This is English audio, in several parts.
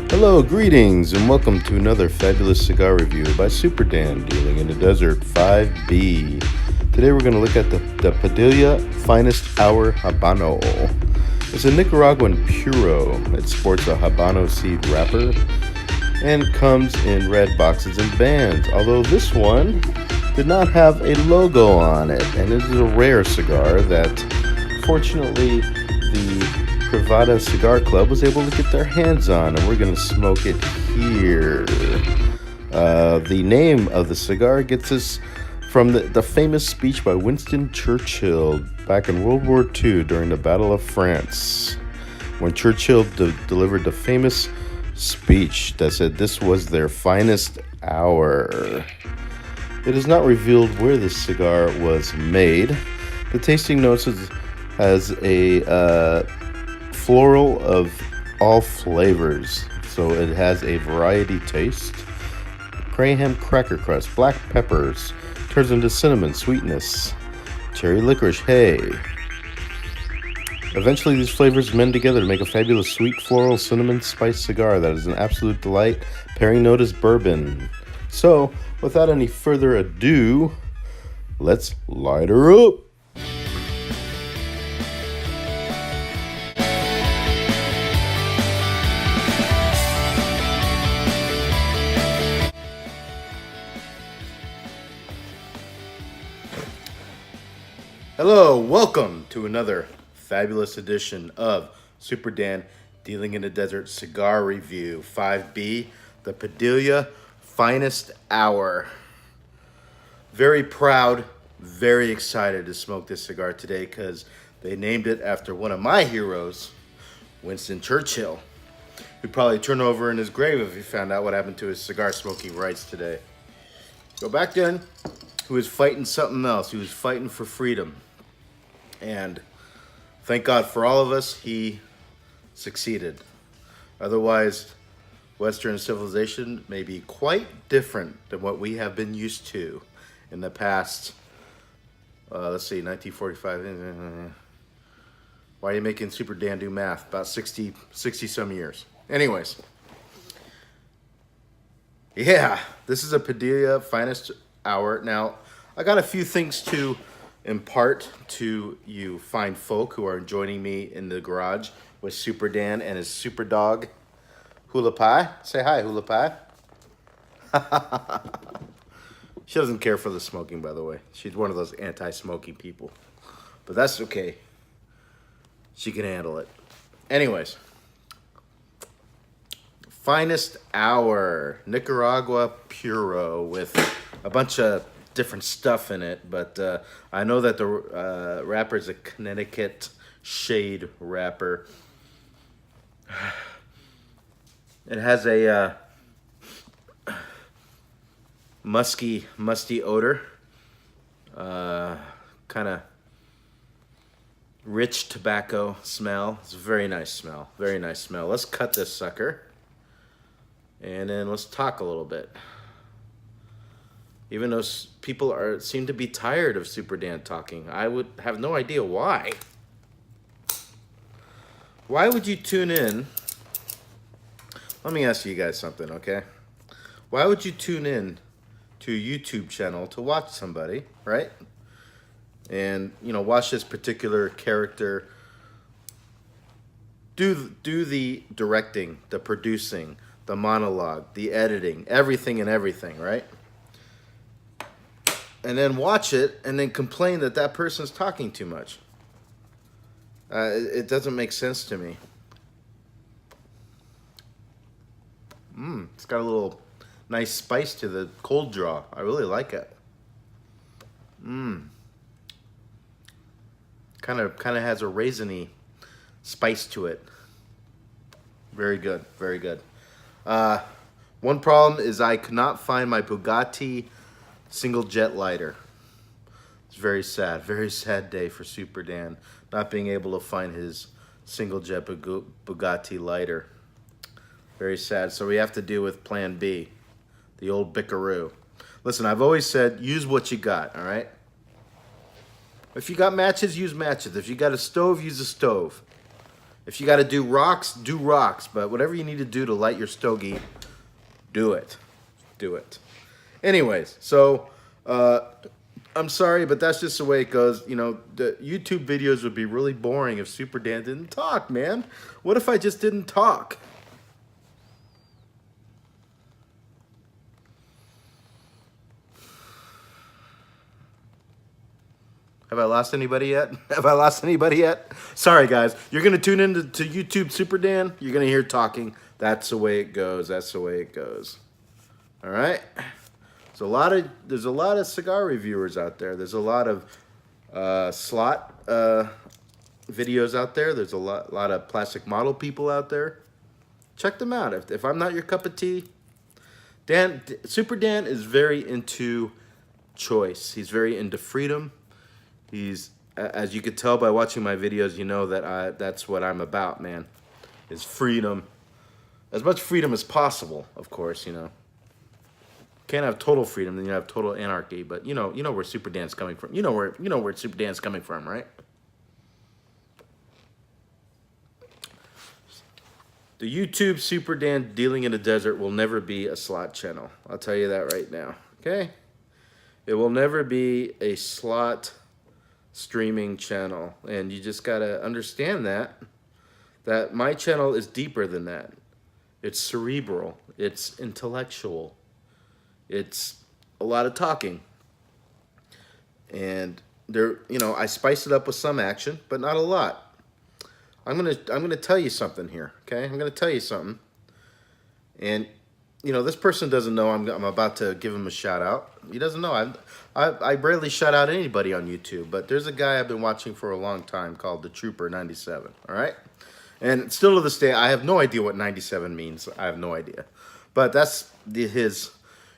Hello, greetings, and welcome to another fabulous cigar review by Superdan, dealing in the desert 5B. Today we're going to look at the Padilla Finest Hour Habano. It's a Nicaraguan puro. It sports a Habano seed wrapper and comes in red boxes and bands, although this one did not have a logo on it, and it is a rare cigar that fortunately the Privada Cigar Club was able to get their hands on, and we're going to smoke it here. The name of the cigar gets us from the famous speech by Winston Churchill back in World War II during the Battle of France, when Churchill delivered the famous speech that said this was their finest hour. It is not revealed where this cigar was made. The tasting notes has a floral of all flavors, so it has a variety taste. Graham cracker crust, black peppers, turns into cinnamon sweetness, cherry licorice, hay. Eventually these flavors mend together to make a fabulous sweet floral cinnamon spice cigar that is an absolute delight. Pairing note is bourbon. So without any further ado, let's light her up. Hello, welcome to another fabulous edition of Superdan Dealing in the Desert Cigar Review 5B, the Padilla Finest Hour. Very proud, very excited to smoke this cigar today because they named it after one of my heroes, Winston Churchill, who'd probably turn over in his grave if he found out what happened to his cigar smoking rights today. So back then, he was fighting something else. He was fighting for freedom. And thank God for all of us, he succeeded. Otherwise, Western civilization may be quite different than what we have been used to in the past, let's see, 1945. Why are you making Superdan do math? About 60 some years. Anyways. Yeah, this is a Padilla Finest Hour. Now, I got a few things to impart to you fine folk who are joining me in the garage with Superdan and his super dog, Hula Pie. Say hi, Hula Pie. She doesn't care for the smoking, by the way. She's one of those anti-smoking people. But that's okay. She can handle it. Anyways. Finest Hour. Nicaragua Puro with a bunch of different stuff in it, but I know that the wrapper is a Connecticut shade wrapper. It has a musty odor, kind of rich tobacco smell. It's a very nice smell, very nice smell. Let's cut this sucker, and then let's talk a little bit. Even though people seem to be tired of Superdan talking, I would have no idea why. Why would you tune in? Let me ask you guys something, okay? Why would you tune in to a YouTube channel to watch somebody, right? And, you know, watch this particular character do the directing, the producing, the monologue, the editing, everything, right? And then watch it and then complain that person's talking too much. It doesn't make sense to me. It's got a little nice spice to the cold draw. I really like it. Kind of has a raisiny spice to it. Very good, very good. One problem is I could not find my Bugatti single jet lighter. It's very sad day for Superdan, not being able to find his single jet Bugatti lighter. Very sad. So we have to deal with plan B, the old Bicaroo. Listen, I've always said, use what you got, all right? If you got matches, use matches. If you got a stove, use a stove. If you got to do rocks, do rocks. But whatever you need to do to light your stogie, do it. Do it. Anyways, so I'm sorry, but that's just the way it goes. You know, the YouTube videos would be really boring if Superdan didn't talk, man. What if I just didn't talk? Have I lost anybody yet? Have I lost anybody yet? Sorry, guys. You're going to tune into YouTube Superdan. You're going to hear talking. That's the way it goes. That's the way it goes. All right? There's a lot of cigar reviewers out there. There's a lot of slot videos out there. There's a lot of plastic model people out there. Check them out. If I'm not your cup of tea, Superdan is very into choice. He's very into freedom. He's, as you could tell by watching my videos, you know that that's what I'm about, man. Is freedom. As much freedom as possible, of course, you know. Can't have total freedom, then you have total anarchy, but you know where Superdan's coming from. You know where Superdan's coming from, right? The YouTube Superdan Dealing in the Desert will never be a slot channel. I'll tell you that right now, okay? It will never be a slot streaming channel, and you just gotta understand that my channel is deeper than that. It's cerebral, it's intellectual, it's a lot of talking, and there, you know, I spice it up with some action, but not a lot. I'm gonna tell you something here, okay? I'm gonna tell you something, and you know, this person doesn't know I'm about to give him a shout out. He doesn't know. I rarely shout out anybody on YouTube, but there's a guy I've been watching for a long time called the Trooper 97. All right, and still to this day, I have no idea what 97 means. I have no idea, but that's his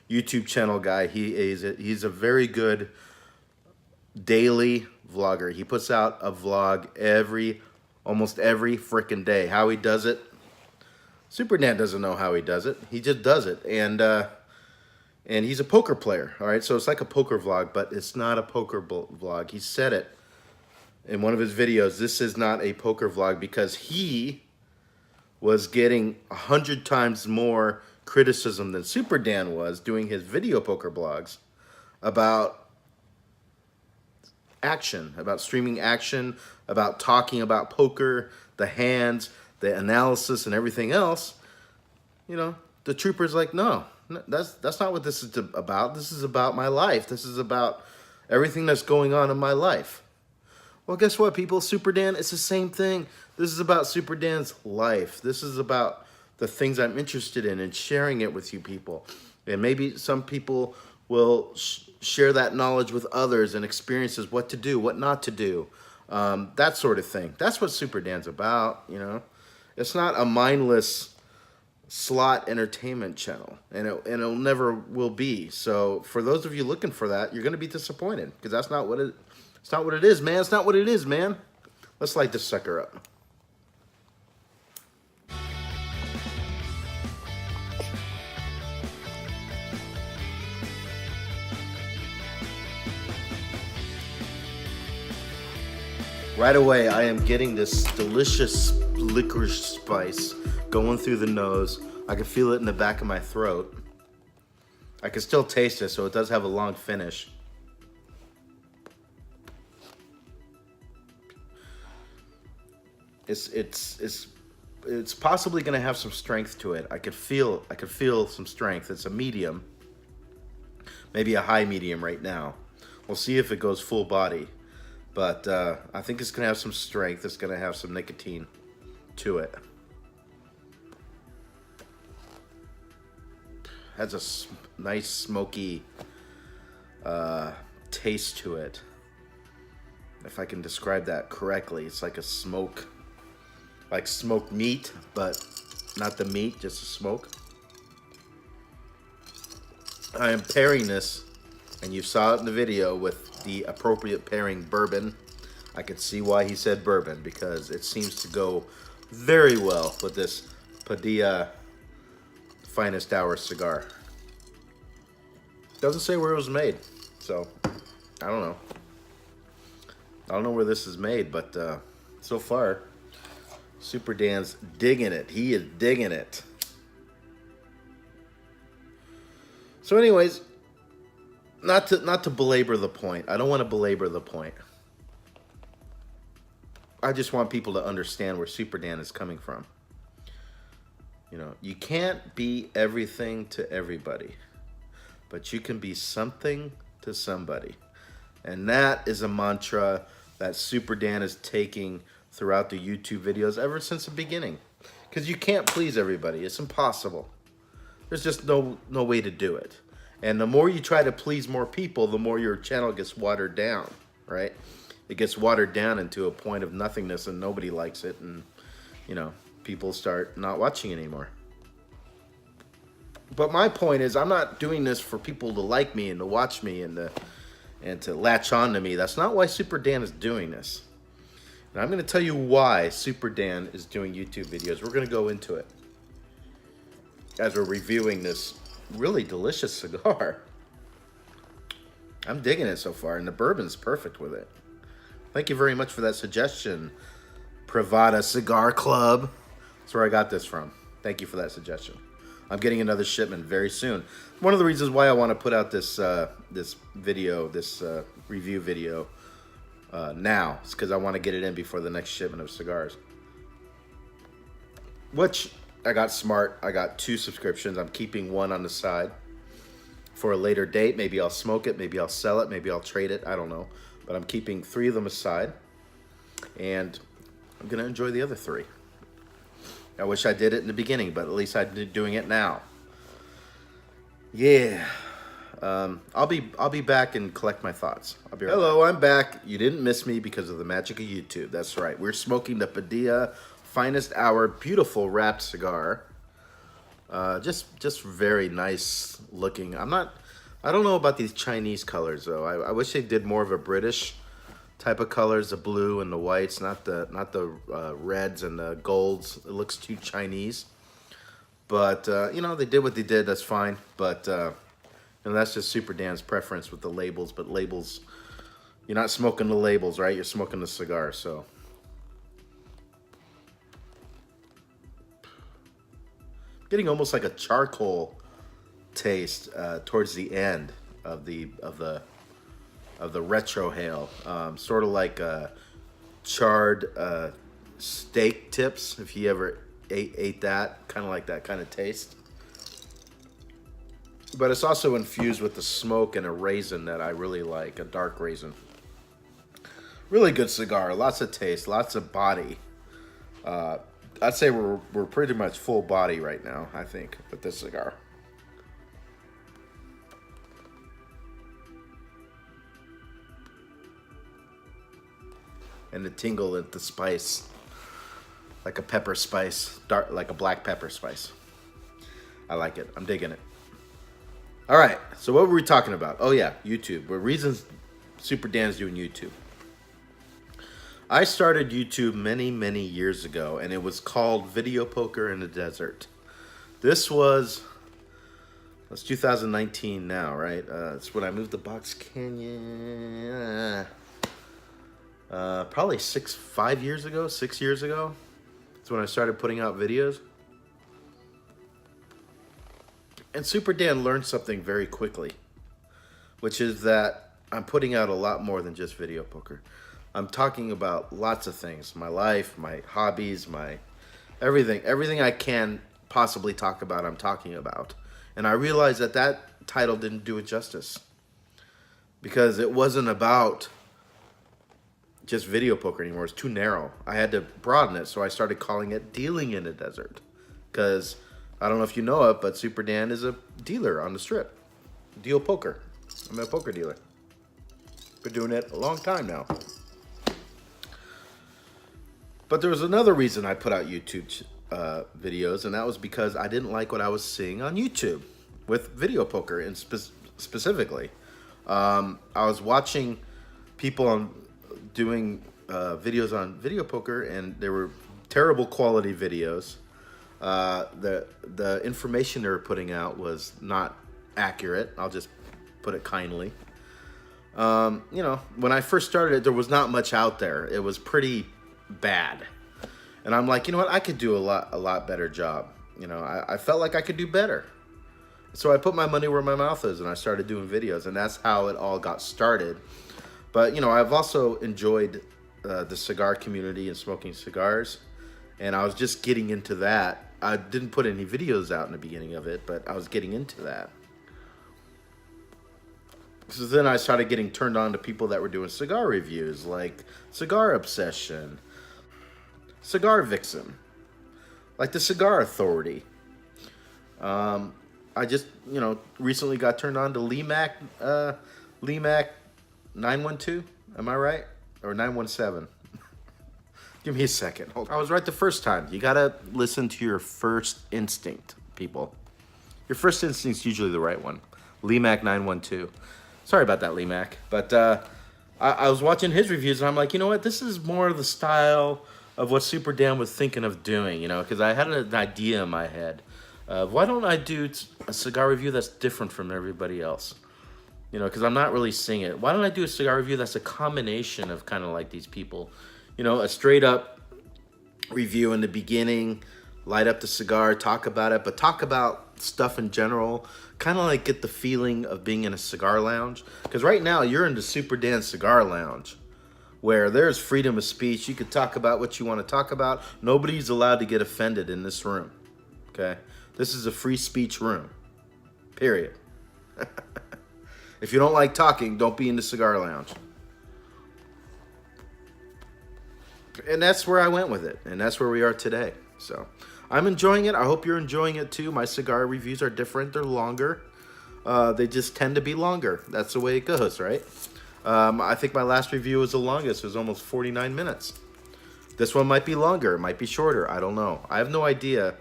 YouTube channel guy. He's a very good daily vlogger. He puts out a vlog almost every freaking day. How he does it, Superdan doesn't know how he does it. He just does it, and he's a poker player. All right, so it's like a poker vlog, but it's not a poker vlog. He said it in one of his videos. This is not a poker vlog because he was getting 100 times more criticism than Superdan was doing his video poker blogs about action, about streaming action, about talking about poker, the hands, the analysis, and everything else. You know, the Trooper's like, no, that's not what this is about. This is about my life. This is about everything that's going on in my life. Well, guess what, people? Superdan, it's the same thing. This is about Superdan's life. This is about the things I'm interested in and sharing it with you people. And maybe some people will share that knowledge with others and experiences, what to do, what not to do, that sort of thing. That's what Superdan's about, you know. It's not a mindless slot entertainment channel, and it'll never will be. So for those of you looking for that, you're going to be disappointed because that's not what it's not what it is, man. It's not what it is, man. Let's light this sucker up. Right away, I am getting this delicious licorice spice going through the nose. I can feel it in the back of my throat. I can still taste it, so it does have a long finish. It's possibly going to have some strength to it. I could feel some strength. It's a medium, maybe a high medium right now. We'll see if it goes full body. But I think it's going to have some strength. It's going to have some nicotine to it. Has a nice smoky taste to it. If I can describe that correctly, it's like a smoke, like smoked meat, but not the meat, just the smoke. I am pairing this, and you saw it in the video, with the appropriate pairing bourbon. I could see why he said bourbon, because it seems to go very well with this Padilla Finest Hour cigar. Doesn't say where it was made, so I don't know. I don't know where this is made, but so far, Superdan's digging it. He is digging it. So anyways, not to belabor the point. I don't want to belabor the point. I just want people to understand where Superdan is coming from. You know, you can't be everything to everybody, but you can be something to somebody. And that is a mantra that Superdan is taking throughout the YouTube videos ever since the beginning. Because you can't please everybody. It's impossible. There's just no way to do it. And the more you try to please more people, the more your channel gets watered down, right? It gets watered down into a point of nothingness and nobody likes it. And, you know, people start not watching anymore. But my point is, I'm not doing this for people to like me and to watch me and to latch on to me. That's not why Superdan is doing this. And I'm going to tell you why Superdan is doing YouTube videos. We're going to go into it as we're reviewing this really delicious cigar. I'm digging it so far, and the bourbon's perfect with it. Thank you very much for that suggestion, Privada Cigar Club. That's where I got this from. Thank you for that suggestion. I'm getting another shipment very soon. One of the reasons why I want to put out this this review video now is because I want to get it in before the next shipment of cigars. Which I got smart. I got 2 subscriptions. I'm keeping one on the side for a later date. Maybe I'll smoke it. Maybe I'll sell it. Maybe I'll trade it. I don't know. But I'm keeping 3 of them aside, and I'm gonna enjoy the other 3. I wish I did it in the beginning, but at least I'm doing it now. Yeah. I'll be back and collect my thoughts. I'll be right Hello, back. I'm back. You didn't miss me because of the magic of YouTube. That's right. We're smoking the Padilla Finest Hour beautiful wrapped cigar. Just very nice looking. I don't know about these Chinese colors though. I wish they did more of a British type of colors, the blue and the whites, not the reds and the golds. It looks too Chinese. But you know, they did what they did. That's fine. But you know, that's just Superdan's preference with the labels. But labels, you're not smoking the labels, right? You're smoking the cigar. So getting almost like a charcoal taste towards the end of the retrohale, sort of like charred steak tips. If you ever ate that, kind of like that kind of taste. But it's also infused with the smoke and a raisin that I really like, a dark raisin. Really good cigar, lots of taste, lots of body. I'd say we're pretty much full body right now, I think, with this cigar. And the tingle at the spice, like a pepper spice, dark, like a black pepper spice. I like it. I'm digging it. All right, so what were we talking about? Oh yeah, YouTube. What reasons Superdan's doing YouTube? I started YouTube many years ago, and it was called Video Poker in the Desert. This was, that's 2019 now, right? It's when I moved to Box Canyon. Probably 6 years ago. That's when I started putting out videos. And Superdan learned something very quickly, which is that I'm putting out a lot more than just video poker. I'm talking about lots of things, my life, my hobbies, my everything I can possibly talk about, I'm talking about. And I realized that that title didn't do it justice, because it wasn't about just video poker anymore. It's too narrow. I had to broaden it, so I started calling it Dealing in the Desert, because I don't know if you know it, but Superdan is a dealer on the strip. Deal poker. I'm a poker dealer. Been doing it a long time now. But there was another reason I put out YouTube videos, and that was because I didn't like what I was seeing on YouTube with video poker, and specifically. I was watching people doing videos on video poker, and they were terrible quality videos. The information they were putting out was not accurate. I'll just put it kindly. You know, when I first started it, there was not much out there. It was pretty bad. And I'm like, you know what? I could do a lot better job. You know, I felt like I could do better. So I put my money where my mouth is, and I started doing videos, and that's how it all got started. But, you know, I've also enjoyed the cigar community and smoking cigars, and I was just getting into that. I didn't put any videos out in the beginning of it, but I was getting into that. So then I started getting turned on to people that were doing cigar reviews, like Cigar Obsession, Cigar Vixen, like the Cigar Authority. I just, you know, recently got turned on to Limac 912. Am I right? Or 917? Give me a second. Hold on. I was right the first time. You gotta listen to your first instinct, people. Your first instinct's usually the right one. Limac 912. Sorry about that, Limac. But I was watching his reviews, and I'm like, you know what? This is more of the style of what Superdan was thinking of doing, you know, because I had an idea in my head. Why don't I do a cigar review that's different from everybody else? You know, because I'm not really seeing it. Why don't I do a cigar review that's a combination of kind of like these people? You know, a straight up review in the beginning, light up the cigar, talk about it, but talk about stuff in general. Kind of like get the feeling of being in a cigar lounge. Because right now you're in the Superdan Cigar Lounge, where there's freedom of speech. You could talk about what you want to talk about. Nobody's allowed to get offended in this room. Okay? This is a free speech room. Period. If you don't like talking, don't be in the cigar lounge. And that's where I went with it. And that's where we are today. So I'm enjoying it. I hope you're enjoying it too. My cigar reviews are different. They're longer. They just tend to be longer. That's the way it goes, right? I think my last review was the longest. It was almost 49 minutes. This one might be longer. It might be shorter. I don't know. I have no idea.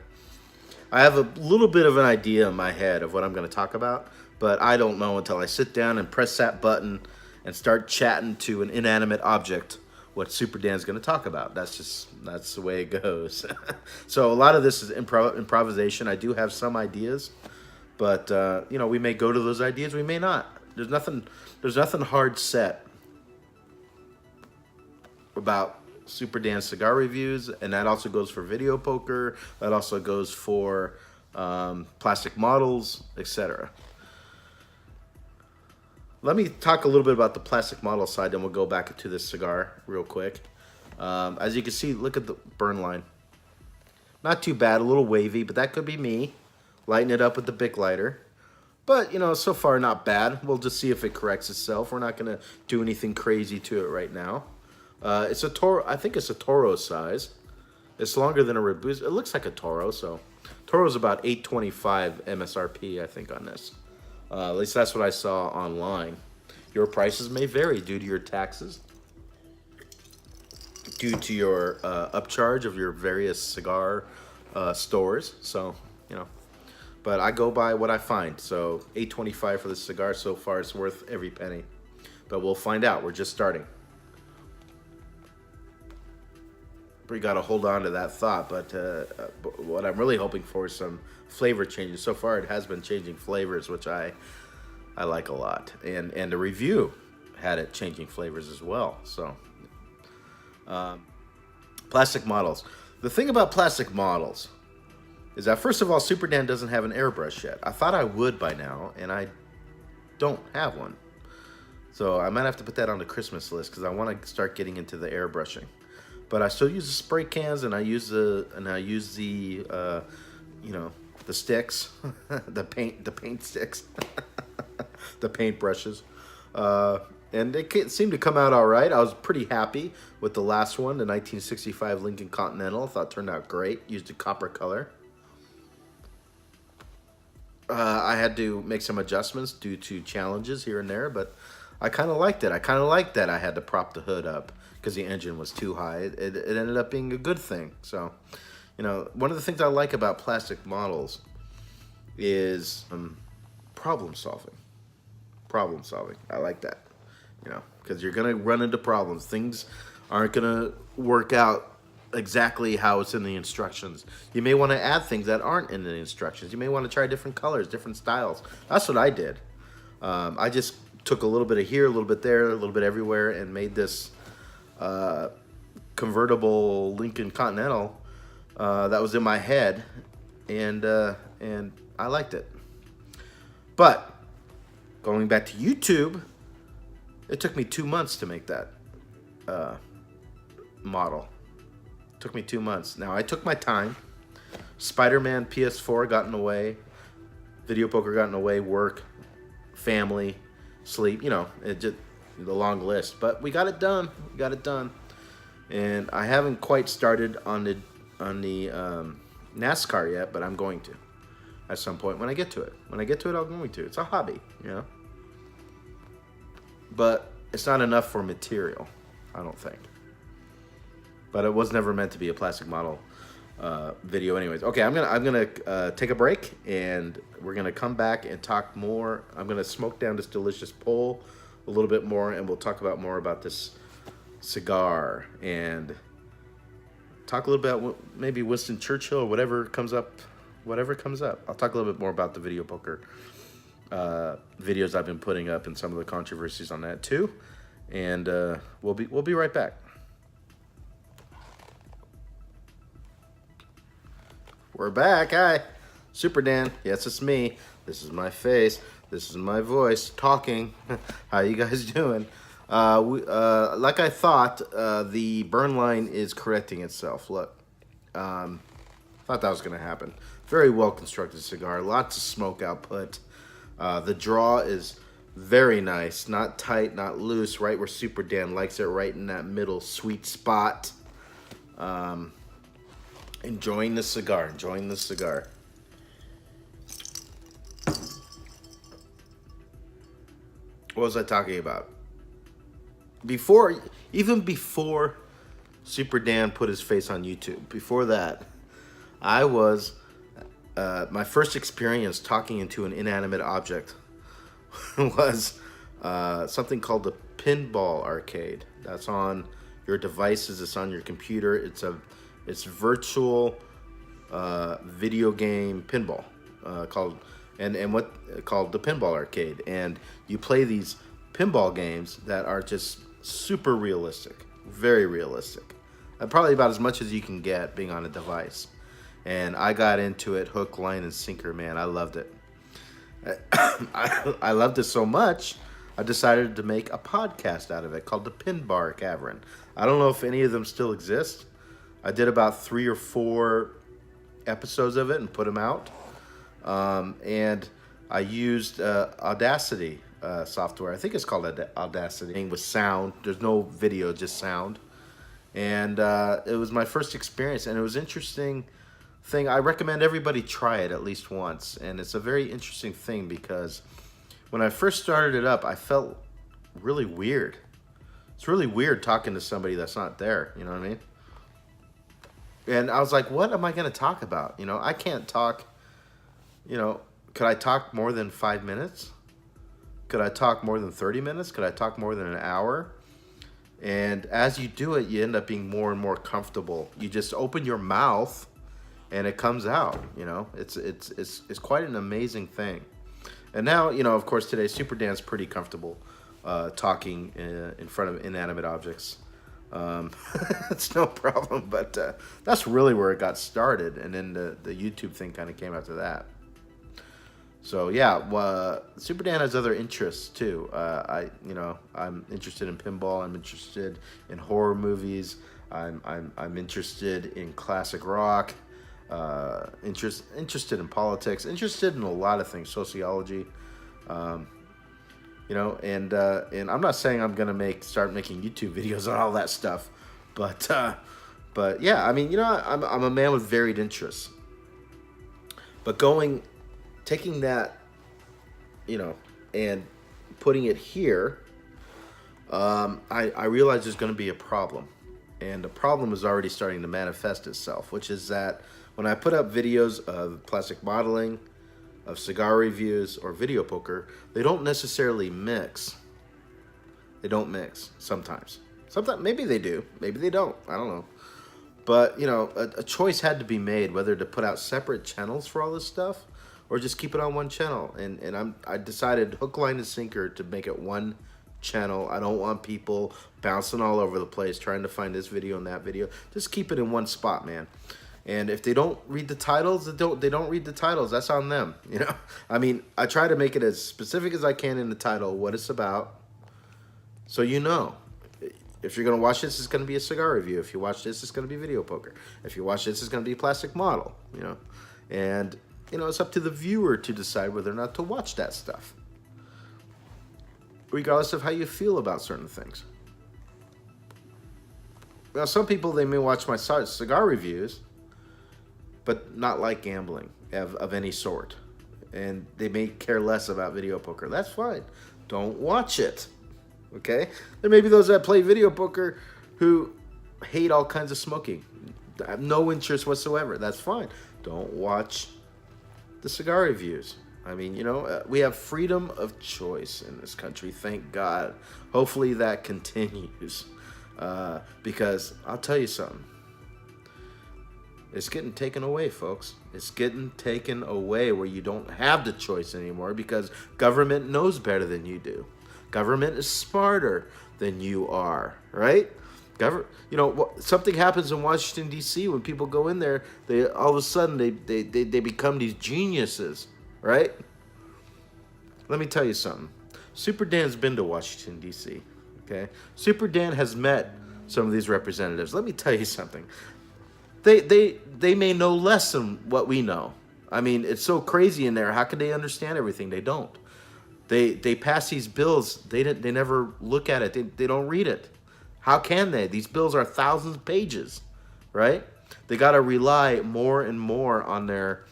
I have a little bit of an idea in my head of what I'm going to talk about, but I don't know until I sit down and press that button and start chatting to an inanimate object what Superdan's going to talk about. That's the way it goes. So a lot of this is improvisation. I do have some ideas, but you know, we may go to those ideas, we may not. There's nothing hard set about Superdan cigar reviews, and that also goes for video poker. That also goes for plastic models, etc. Let me talk a little bit about the plastic model side, then we'll go back to this cigar real quick. As you can see, look at the burn line. Not too bad, a little wavy, but that could be me lighting it up with the Bic lighter. But, you know, so far not bad. We'll just see if it corrects itself. We're not going to do anything crazy to it right now. It's a Toro. I think it's a Toro size. It's longer than a Robusto. It looks like a Toro, so Toro's about $8.25 MSRP, I think, on this. At least that's what I saw online. Your prices may vary due to your taxes, due to your upcharge of your various cigar stores. So, you know, but I go by what I find. So $8.25 for the cigar so far is worth every penny. But we'll find out. We're just starting. We got to hold on to that thought, but what I'm really hoping for is some flavor changes. So far, it has been changing flavors, which I like a lot, and the review had it changing flavors as well. So, plastic models. The thing about plastic models is that, first of all, Superdan doesn't have an airbrush yet. I thought I would by now, and I don't have one. So I might have to put that on the Christmas list because I want to start getting into the airbrushing. But I still use the spray cans, and I use the you know, the sticks, the paint sticks, the paint brushes, and they seem to come out all right. I was pretty happy with the last one, the 1965 Lincoln Continental. I thought it turned out great. Used a copper color. I had to make some adjustments due to challenges here and there, but I kind of liked it. I kind of liked that I had to prop the hood up because the engine was too high. It ended up being a good thing. So, you know, one of the things I like about plastic models is problem solving. Problem solving. I like that, you know, because you're going to run into problems. Things aren't going to work out exactly how it's in the instructions. You may want to add things that aren't in the instructions. You may want to try different colors, different styles. That's what I did. I just took a little bit of here, a little bit there, a little bit everywhere, and made this convertible Lincoln Continental that was in my head, and I liked it. But going back to YouTube, it took me 2 months to make that model. It took me 2 months. Now, I took my time. Spider-Man PS4 got in the way. Video poker got in the way. Work, family, sleep. You know, it just the long list. But we got it done. We got it done. And I haven't quite started on the NASCAR yet, but I'm going to at some point when I get to it. When I get to it, I'm going to. It's a hobby, you know. But it's not enough for material, I don't think. But it was never meant to be a plastic model video anyways. Okay, I'm gonna take a break, and we're gonna come back and talk more. I'm gonna smoke down this delicious pole a little bit more, and we'll talk about more about this cigar, and talk a little bit about maybe Winston Churchill or whatever comes up. I'll talk a little bit more about the video poker videos I've been putting up and some of the controversies on that too. And we'll be right back. We're back. Hi, Superdan. Yes, it's me. This is my face. This is my voice talking. How you guys doing? Like I thought, the burn line is correcting itself. Look, thought that was going to happen. Very well constructed cigar. Lots of smoke output. The draw is very nice. Not tight, not loose. Right where Superdan likes it. Right in that middle sweet spot. Enjoying the cigar. Enjoying the cigar. What was I talking about? Even before Superdan put his face on YouTube, before that, I was my first experience talking into an inanimate object was something called the pinball arcade. That's on your devices. It's on your computer. It's virtual video game pinball called the pinball arcade, and you play these pinball games that are just super realistic, very realistic, probably about as much as you can get being on a device. And I got into it hook, line, and sinker, man. I loved it. I loved it so much, I decided to make a podcast out of it called the Pinbar Cavern. I don't know if any of them still exist. I did about 3 or 4 episodes of it and put them out. And I used Audacity software. I think it's called Audacity. With sound. There's no video, just sound. And it was my first experience, and it was interesting thing. I recommend everybody try it at least once, and it's a very interesting thing because when I first started it up, I felt really weird. It's really weird talking to somebody that's not there, you know what I mean? And I was like, what am I going to talk about? You know, I can't talk, you know, could I talk more than 5 minutes? Could I talk more than 30 minutes? Could I talk more than an hour? And as you do it, you end up being more and more comfortable. You just open your mouth and it comes out, you know. It's quite an amazing thing. And now, you know, of course, today Superdan's pretty comfortable talking in front of inanimate objects. It's no problem, but that's really where it got started, and then the YouTube thing kind of came after that. So yeah, Superdan has other interests too. I'm interested in pinball. I'm interested in horror movies. I'm interested in classic rock. Interested in politics. Interested in a lot of things, sociology. You know, and I'm not saying I'm gonna start making YouTube videos on all that stuff, but yeah, I mean, you know, I'm a man with varied interests. But taking that, you know, and putting it here, I realize there's going to be a problem, and the problem is already starting to manifest itself, which is that when I put up videos of plastic modeling, of cigar reviews, or video poker, they don't necessarily mix. They don't mix sometimes. Sometimes maybe they do, maybe they don't. I don't know. But you know, a choice had to be made whether to put out separate channels for all this stuff, or just keep it on one channel. And I decided hook, line, and sinker to make it one channel. I don't want people bouncing all over the place trying to find this video and that video. Just keep it in one spot, man. And if they don't read the titles, they don't read the titles. That's on them, you know. I mean, I try to make it as specific as I can in the title, what it's about, so you know. If you're gonna watch this, it's gonna be a cigar review. If you watch this, it's gonna be video poker. If you watch this, it's gonna be plastic model, you know. And you know, it's up to the viewer to decide whether or not to watch that stuff, regardless of how you feel about certain things. Now, some people, they may watch my cigar reviews, but not like gambling of any sort. And they may care less about video poker. That's fine. Don't watch it. Okay? There may be those that play video poker who hate all kinds of smoking. Have no interest whatsoever. That's fine. Don't watch the cigar reviews. I mean, you know, we have freedom of choice in this country. Thank God. Hopefully that continues. Because I'll tell you something. It's getting taken away, folks. It's getting taken away where you don't have the choice anymore because government knows better than you do. Government is smarter than you are, right? You know, something happens in Washington, D.C. when people go in there, they all of a sudden they become these geniuses, right? Let me tell you something. Superdan's been to Washington, D.C., okay? Superdan has met some of these representatives. Let me tell you something. They may know less than what we know. I mean, it's so crazy in there. How could they understand everything? They don't. They pass these bills. They never look at it. They don't read it. How can they? These bills are thousands of pages, right? They got to rely more and more on their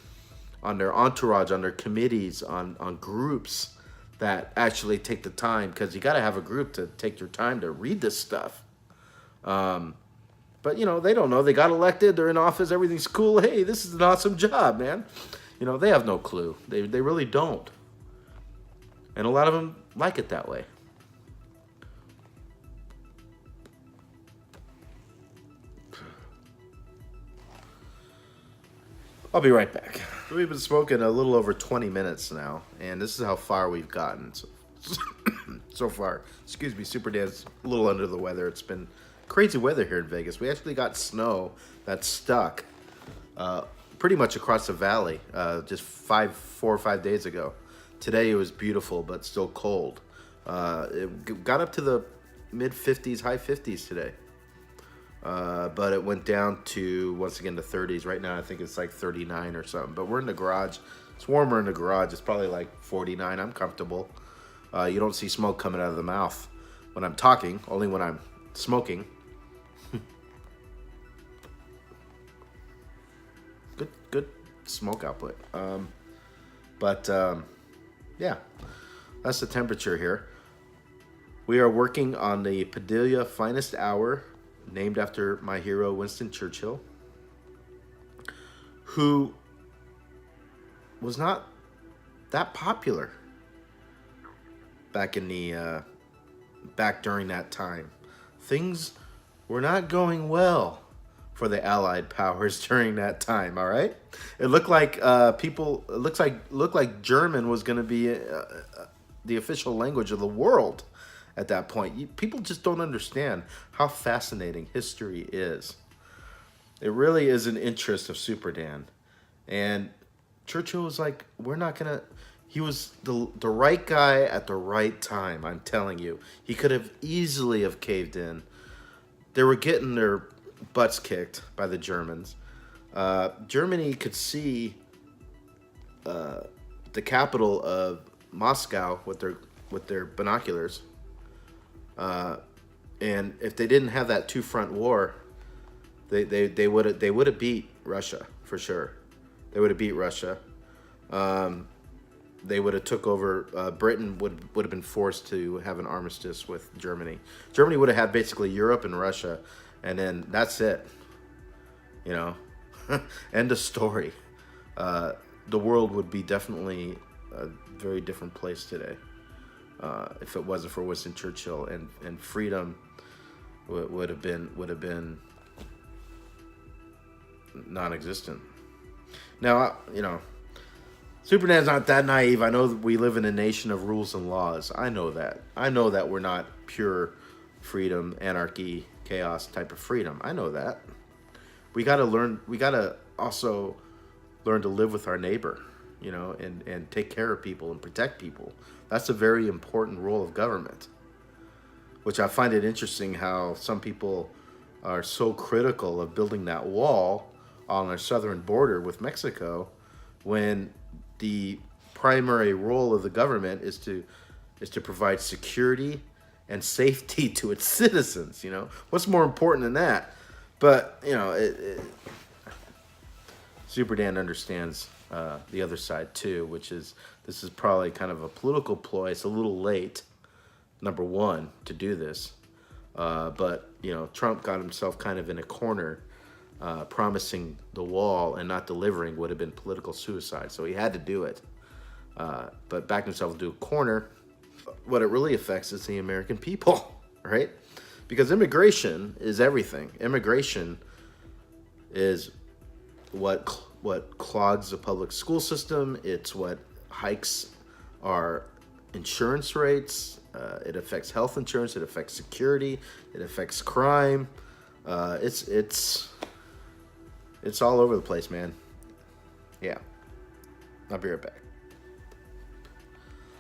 entourage, on their committees, on groups that actually take the time, because you got to have a group to take your time to read this stuff. But, you know, they don't know. They got elected. They're in office. Everything's cool. Hey, this is an awesome job, man. You know, they have no clue. They really don't. And a lot of them like it that way. I'll be right back. We've been smoking a little over 20 minutes now, and this is how far we've gotten so far. Excuse me, Superdan's a little under the weather. It's been crazy weather here in Vegas. We actually got snow that stuck pretty much across the valley just 4 or 5 days ago. Today it was beautiful, but still cold. It got up to the mid-50s, high 50s today. But it went down to, once again, the 30s. Right now I think it's like 39 or something. But we're in the garage. It's warmer in the garage. It's probably like 49. I'm comfortable. You don't see smoke coming out of the mouth when I'm talking, only when I'm smoking. Good smoke output. Yeah, that's the temperature here. We are working on the Padilla Finest Hour, named after my hero Winston Churchill, who was not that popular back during that time. Things were not going well for the Allied powers during that time. All right, it looked like looked like German was going to be the official language of the world at that point. People just don't understand how fascinating history is. It really is an interest of Superdan, and Churchill was like, we're not gonna. He was the right guy at the right time. I'm telling you, he could have easily have caved in. They were getting their butts kicked by the Germans. Germany could see the capital of Moscow with their binoculars, and if they didn't have that two-front war, they would have beat Russia for sure. They would have beat Russia. They would have took over. Britain would have been forced to have an armistice with Germany. Germany would have had basically Europe and Russia, and then that's it. You know, end of story. The world would be definitely a very different place today if it wasn't for Winston Churchill, and freedom would have been non-existent. Now, you know, Superdan's not that naive. I know that we live in a nation of rules and laws. I know that. I know that we're not pure freedom, anarchy, chaos type of freedom. I know that. We got to learn. We got to also learn to live with our neighbor, and take care of people and protect people. That's a very important role of government, which I find it interesting how some people are so critical of building that wall on our southern border with Mexico when the primary role of the government is to provide security and safety to its citizens. What's more important than that? But Superdan understands the other side too, which is this is probably kind of a political ploy. It's a little late, number one, to do this, but Trump got himself kind of in a corner. Promising the wall and not delivering would have been political suicide, so he had to do it. But backed himself into a corner. What it really affects is the American people, right? Because immigration is everything. Immigration is what clogs the public school system. It's what hikes our insurance rates. It affects health insurance. It affects security. It affects crime. It's all over the place, man. Yeah. I'll be right back.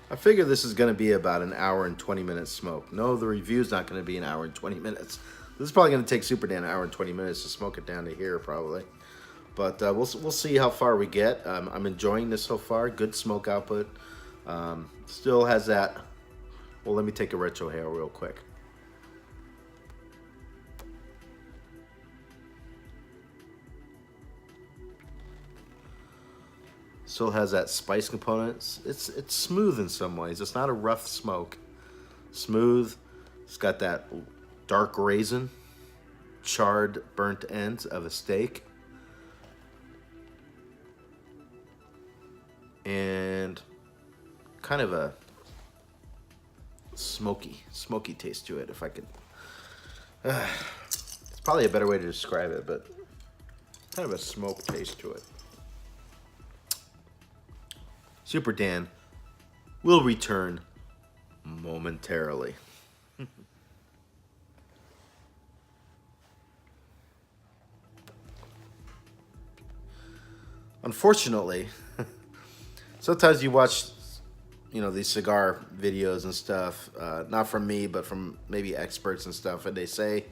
I figure this is going to be about an hour and 20 minutes smoke. No, the review's not going to be an hour and 20 minutes. This is probably going to take Superdan an hour and 20 minutes to smoke it down to here, probably. But we'll see how far we get. I'm enjoying this so far. Good smoke output. Still has that... Well, let me take a retro hail real quick. Still has that spice component. It's smooth in some ways. It's not a rough smoke. Smooth. It's got that dark raisin, charred burnt ends of a steak, and kind of a smoky taste to it. If I could, it's probably a better way to describe it, but kind of a smoke taste to it. Superdan will return momentarily. Unfortunately, sometimes you watch, these cigar videos and stuff, not from me, but from maybe experts and stuff, and a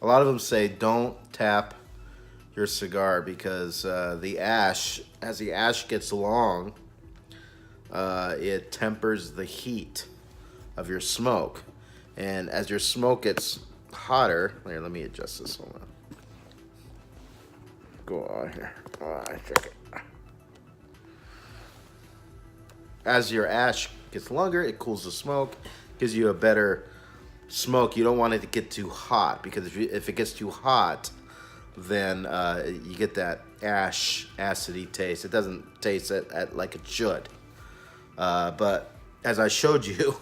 lot of them say, don't tap your cigar because as the ash gets long, it tempers the heat of your smoke. And as your smoke gets hotter, here, let me adjust this. Hold on. Go on here. Check it. As your ash gets longer, it cools the smoke, gives you a better smoke. You don't want it to get too hot, because if it gets too hot, then you get that acidy taste. It doesn't taste like it should. But as I showed you,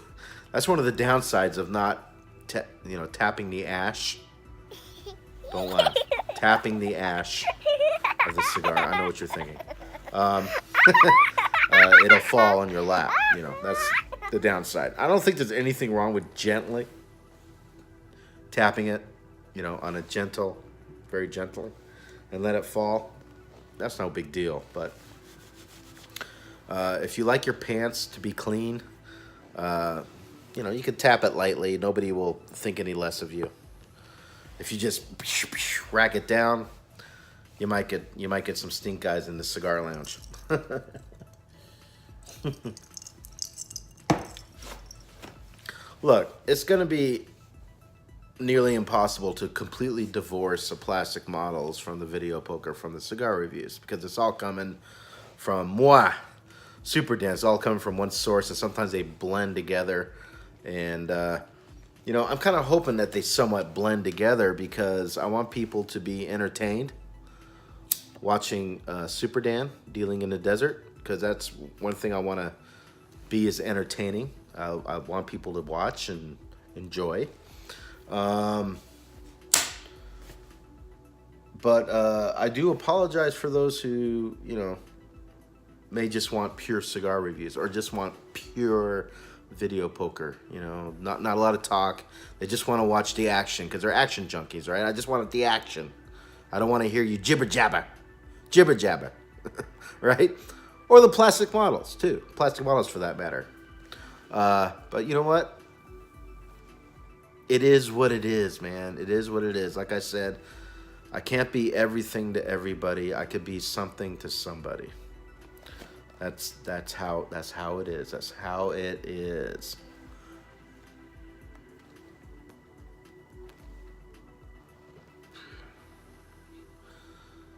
that's one of the downsides of not, tapping the ash. Don't laugh. Tapping the ash of the cigar. I know what you're thinking. It'll fall on your lap. That's the downside. I don't think there's anything wrong with gently tapping it, on a very gentle, and let it fall. That's no big deal. But if you like your pants to be clean, you can tap it lightly. Nobody will think any less of you. If you just rack it down, you might get some stink eyes in the cigar lounge. Look, it's going to be nearly impossible to completely divorce the plastic models from the video poker from the cigar reviews, because it's all coming from moi. Superdan. It's all coming from one source, and sometimes they blend together. And, I'm kind of hoping that they somewhat blend together, because I want people to be entertained watching Superdan dealing in the desert, because that's one thing I want to be, is entertaining. I want people to watch and enjoy. But I do apologize for those who, may just want pure cigar reviews or just want pure video poker. You know, not a lot of talk. They just want to watch the action because they're action junkies, right? I just want the action. I don't want to hear you jibber jabber, right? Or the plastic models too, plastic models for that matter. But you know what? It is what it is, man. It is what it is. Like I said, I can't be everything to everybody. I could be something to somebody. That's how it is. That's how it is.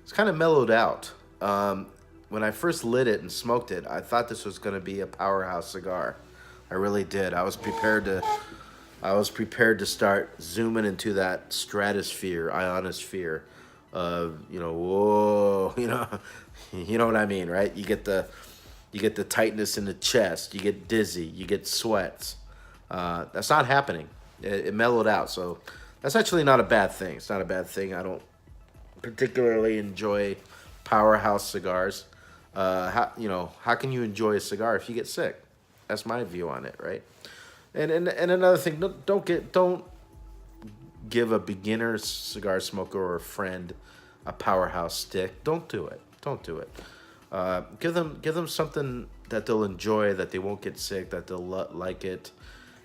It's kind of mellowed out. When I first lit it and smoked it, I thought this was going to be a powerhouse cigar. I really did. I was prepared to start zooming into that stratosphere, ionosphere of, whoa, you know what I mean, right? You get the tightness in the chest, you get dizzy, you get sweats. That's not happening. It mellowed out, so that's actually not a bad thing. It's not a bad thing. I don't particularly enjoy powerhouse cigars. How can you enjoy a cigar if you get sick? That's my view on it, right? And another thing, don't give a beginner cigar smoker or a friend a powerhouse stick. Don't do it. Don't do it. Give them something that they'll enjoy, that they won't get sick, that they'll like it,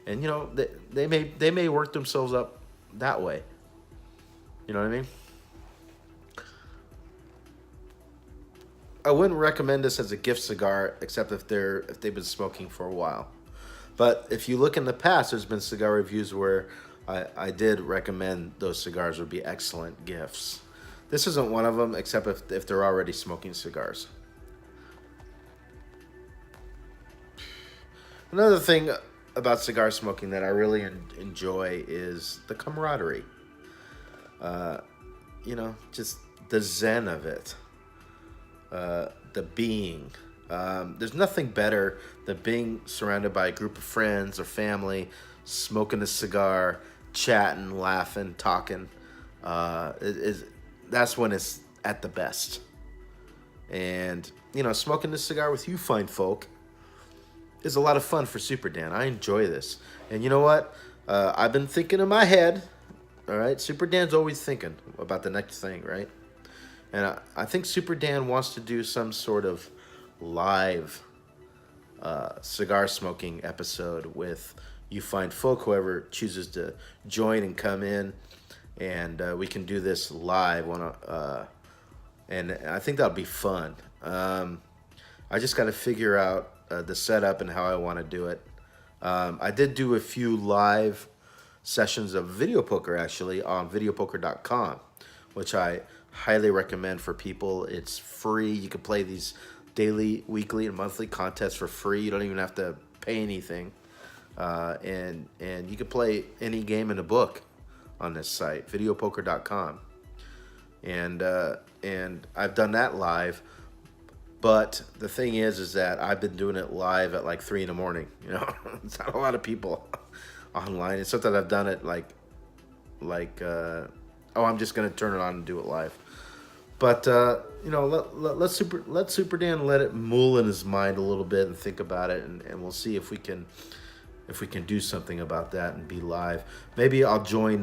and they may work themselves up that way. You know what I mean? I wouldn't recommend this as a gift cigar, except if they've been smoking for a while. But if you look in the past, there's been cigar reviews where I did recommend those cigars would be excellent gifts. This isn't one of them, except if they're already smoking cigars. Another thing about cigar smoking that I really enjoy is the camaraderie. Just the zen of it. The being. There's nothing better than being surrounded by a group of friends or family, smoking a cigar, chatting, laughing, talking. That's when it's at the best. And, smoking this cigar with you fine folk is a lot of fun for Superdan. I enjoy this. And you know what? I've been thinking in my head, all right? Superdan's always thinking about the next thing, right? And I think Superdan wants to do some sort of live cigar smoking episode with you fine folk, whoever chooses to join and come in, and we can do this live and I think that'll be fun. I just got to figure out the setup and how I want to do it. I did do a few live sessions of video poker actually on videopoker.com, which I highly recommend for people. It's free. You can play these daily, weekly, and monthly contests for free. You don't even have to pay anything, and you can play any game in the book on this site, videopoker.com. And I've done that live, but the thing is that I've been doing it live at like 3 a.m. It's not a lot of people online. It's something I've done it I'm just gonna turn it on and do it live. But let Superdan let it mull in his mind a little bit and think about it, and we'll see if we can do something about that and be live. Maybe I'll join.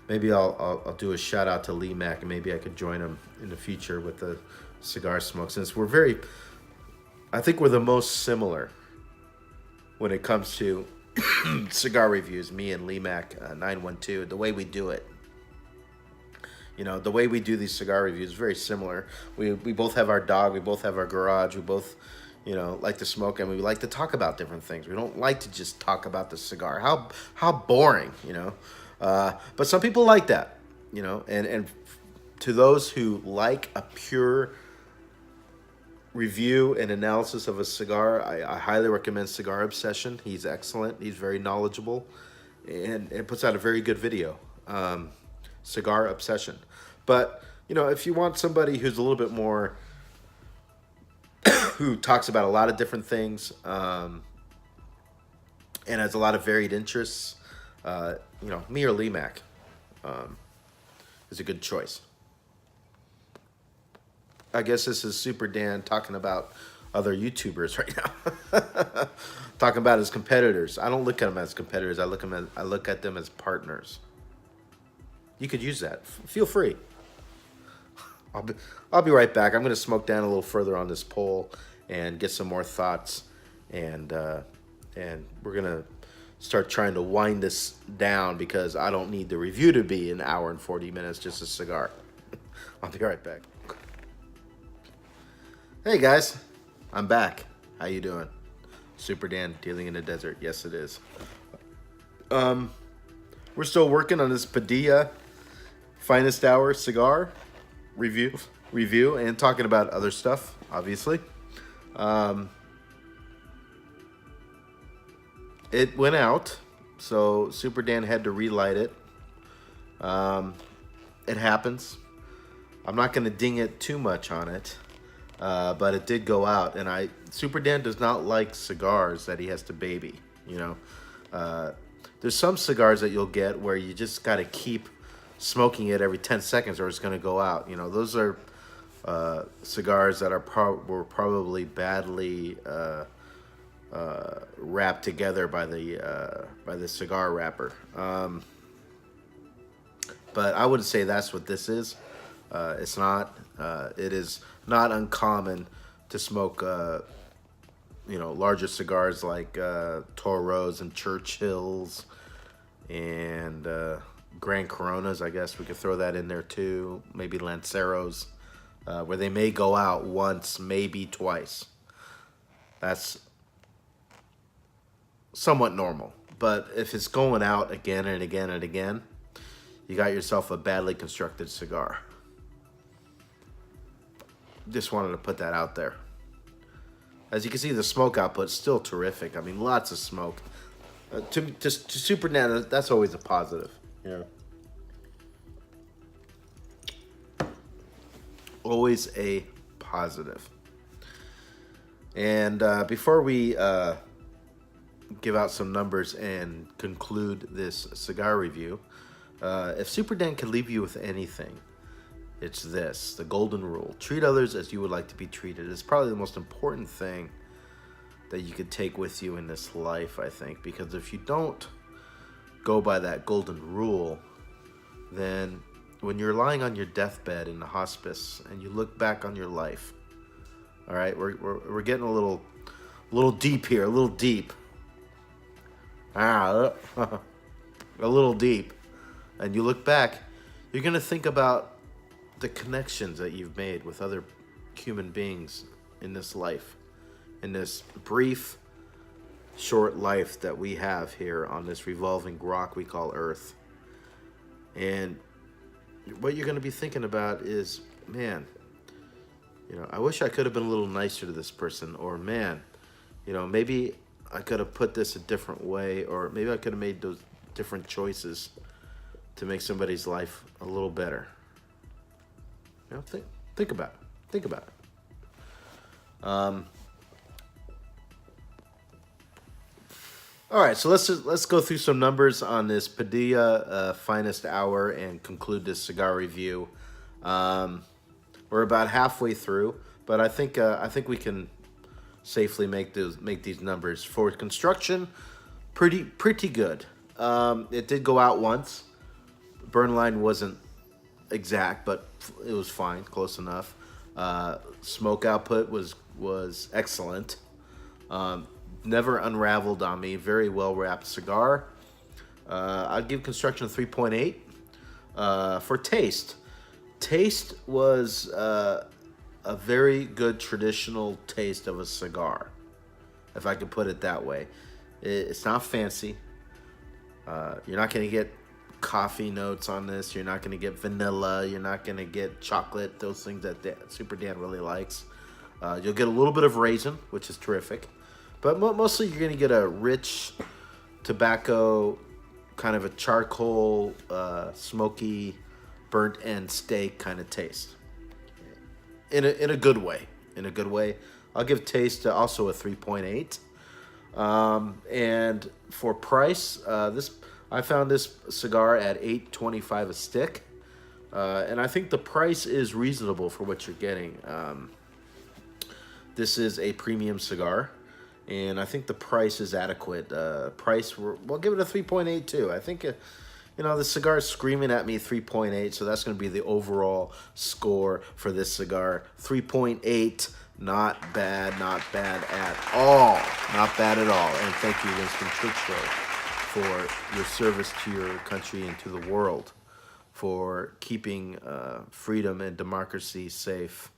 Maybe I'll do a shout out to Lee Mack, and maybe I could join him in the future with the cigar smoke, since I think we're the most similar when it comes to cigar reviews. Me and Lee Mack 912, the way we do it. The way we do these cigar reviews is very similar. We both have our dog. We both have our garage. We both, like to smoke, and we like to talk about different things. We don't like to just talk about the cigar. How boring, But some people like that, And to those who like a pure review and analysis of a cigar, I highly recommend Cigar Obsession. He's excellent. He's very knowledgeable, and it puts out a very good video. Cigar Obsession. But if you want somebody who's a little bit more who talks about a lot of different things and has a lot of varied interests, me or Lee Mack is a good choice. I guess this is Super Dan talking about other YouTubers right now. Talking about his competitors. I don't look at them as competitors. I look at them as partners. You could use that. Feel free. I'll be right back. I'm going to smoke down a little further on this poll and get some more thoughts, and we're going to start trying to wind this down because I don't need the review to be an hour and 40 minutes, just a cigar. I'll be right back. Hey guys, I'm back. How you doing? Super Dan, dealing in the desert. Yes, it is. We're still working on this Padilla Finest Hour cigar review and talking about other stuff, obviously. It went out, so Super Dan had to relight it. It happens. I'm not going to ding it too much on it, but it did go out, and Super Dan does not like cigars that he has to baby. You know, there's some cigars that you'll get where you just got to keep smoking it every 10 seconds or it's going to go out. You know, those are cigars that were probably badly wrapped together by the cigar wrapper. But I wouldn't say that's what this is. It's not. It is not uncommon to smoke, larger cigars like Toros and Churchills and Grand Coronas. I guess we could throw that in there too. Maybe Lanceros, where they may go out once, maybe twice. That's somewhat normal. But if it's going out again and again and again, you got yourself a badly constructed cigar. Just wanted to put that out there. As you can see, the smoke output's still terrific. I mean, lots of smoke. To Super Dan, that's always a positive. Yeah. Always a positive. And before we give out some numbers and conclude this cigar review, if Super Dan could leave you with anything, it's this: the golden rule. Treat others as you would like to be treated. It's probably the most important thing that you could take with you in this life, I think, because if you don't go by that golden rule, then when you're lying on your deathbed in the hospice and you look back on your life, all right, we're getting a little deep here, a little deep. A little deep. And you look back, you're going to think about the connections that you've made with other human beings in this life, in this brief, short life that we have here on this revolving rock we call Earth. And what you're going to be thinking about is, man, I wish I could have been a little nicer to this person, or man, maybe I could have put this a different way, or maybe I could have made those different choices to make somebody's life a little better. Think about it. Think about it. All right, so let's go through some numbers on this Padilla Finest Hour and conclude this cigar review. We're about halfway through, but I think we can safely make these numbers for construction pretty good. It did go out once. Burn line wasn't exact, but it was fine, close enough. Smoke output was excellent. Never unraveled on me. Very well wrapped cigar. I'd give construction a 3.8. For taste was a very good traditional taste of a cigar, if I could put it that way. It's not fancy. You're not going to get coffee notes on this. You're not going to get vanilla. You're not going to get chocolate. Those things that Super Dan really likes. You'll get a little bit of raisin, which is terrific. But mostly you're going to get a rich tobacco, kind of a charcoal, smoky, burnt end steak kind of taste. In a good way. In a good way. I'll give taste also a 3.8. And for price, I found this cigar at $8.25 a stick. And I think the price is reasonable for what you're getting. This is a premium cigar, and I think the price is adequate. We'll give it a 3.8 too. I think, the cigar is screaming at me 3.8, so that's going to be the overall score for this cigar. 3.8, not bad at all. Not bad at all. And thank you, Winston Churchill, for your service to your country and to the world, for keeping freedom and democracy safe.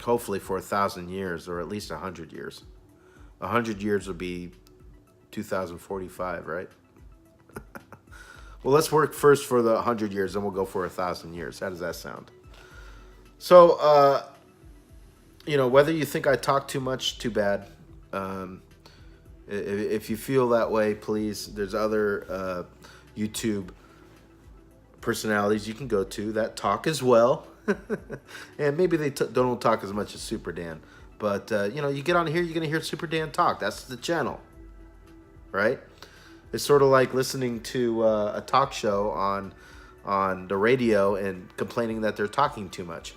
Hopefully for 1,000 years, or at least 100 years. 100 years would be 2045, right? Well, let's work first for the 100 years, then we'll go for 1,000 years. How does that sound? So, whether you think I talk too much, too bad. If you feel that way, please, there's other YouTube personalities you can go to that talk as well. And maybe they don't talk as much as Superdan. But, you get on here, you're going to hear Superdan talk. That's the channel, right? It's sort of like listening to a talk show on the radio and complaining that they're talking too much.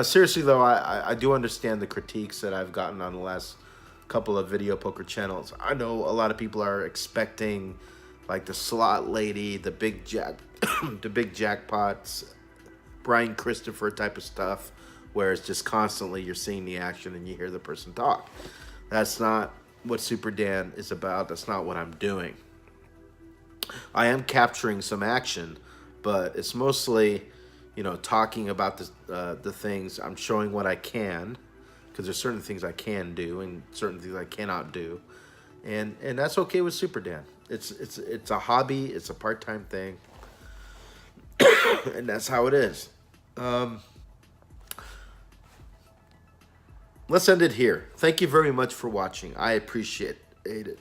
Seriously, though, I do understand the critiques that I've gotten on the last couple of video poker channels. I know a lot of people are expecting, like, the slot lady, the big jackpots, Brian Christopher type of stuff, where it's just constantly you're seeing the action and you hear the person talk. That's not what Superdan is about. That's not what I'm doing. I am capturing some action, but it's mostly, talking about the things. I'm showing what I can, because there's certain things I can do and certain things I cannot do, and that's okay with Superdan. It's a hobby. It's a part-time thing, and that's how it is. Let's end it here. Thank you very much for watching. I appreciate it.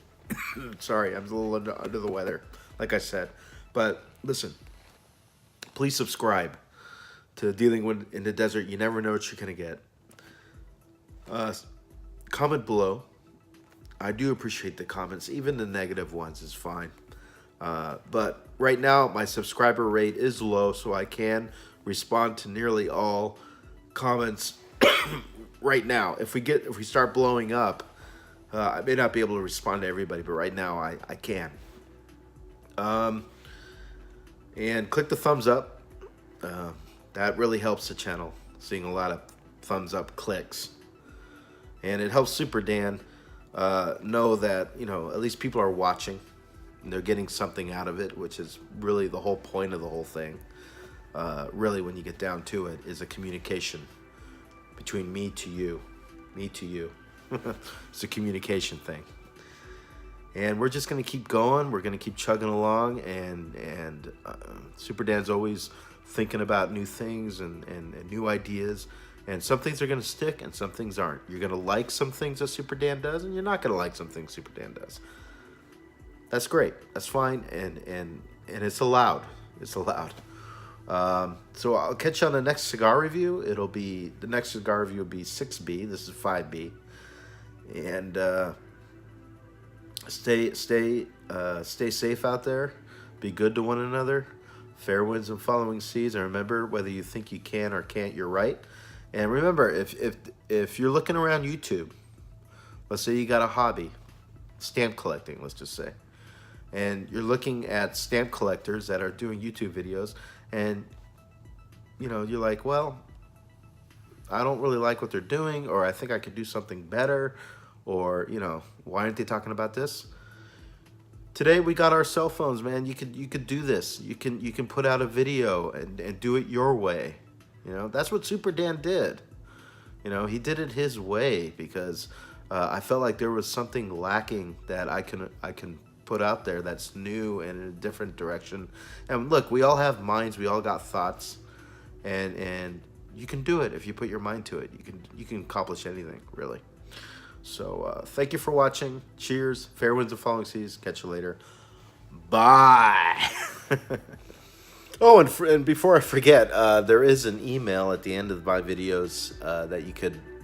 Sorry, I'm a little under the weather, like I said. But listen, please subscribe to Dealing in the Desert. You never know what you're going to get. Comment below. I do appreciate the comments. Even the negative ones is fine. But right now, my subscriber rate is low, so I can respond to nearly all comments right now. If we start blowing up, I may not be able to respond to everybody, but right now I can. And click the thumbs up. That really helps the channel, seeing a lot of thumbs up clicks. And it helps Superdan know that, at least people are watching and they're getting something out of it, which is really the whole point of the whole thing. Really, when you get down to it, is a communication between me to you. It's a communication thing. And we're just going to keep going. We're going to keep chugging along. And Superdan's always thinking about new things and new ideas. And some things are going to stick and some things aren't. You're going to like some things that Superdan does, and you're not going to like some things Superdan does. That's great. That's fine. And it's allowed. It's allowed. So I'll catch you on the next cigar review. The next cigar review will be 6B. This is 5B. And stay safe out there. Be good to one another. Fair winds and following seas. And remember, whether you think you can or can't, you're right. And remember, if you're looking around YouTube, let's say you got a hobby, stamp collecting, let's just say, and you're looking at stamp collectors that are doing YouTube videos, and you're like, well, I don't really like what they're doing, or I think I could do something better, or why aren't they talking about this? Today we got our cell phones, man. You could do this. You can put out a video and do it your way. That's what Superdan did. He did it his way, because I felt like there was something lacking that I can put out there that's new and in a different direction. And look, we all have minds, we all got thoughts, and you can do it if you put your mind to it. You can accomplish anything, really. So thank you for watching. Cheers. Fair winds and following seas. Catch you later. Bye. Oh, and before I forget, there is an email at the end of my videos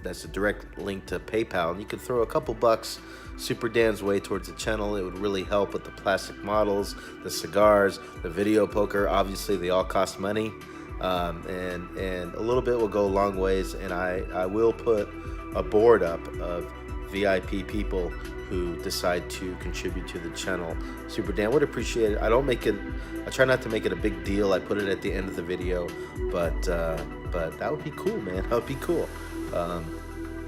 that's a direct link to PayPal, and you can throw a couple bucks Super Dan's way towards the channel. It would really help with the plastic models, the cigars, the video poker. Obviously, they all cost money, and a little bit will go a long ways. And I will put a board up of VIP people who decide to contribute to the channel. Super Dan would appreciate it. I try not to make it a big deal. I put it at the end of the video, but that would be cool, man. That would be cool.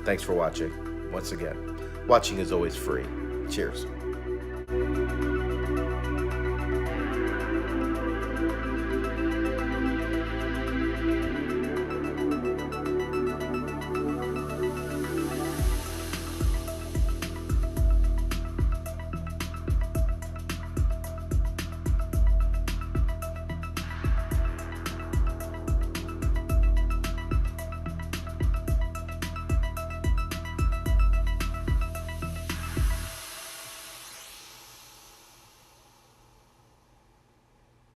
Thanks for watching. Once again, watching is always free. Cheers.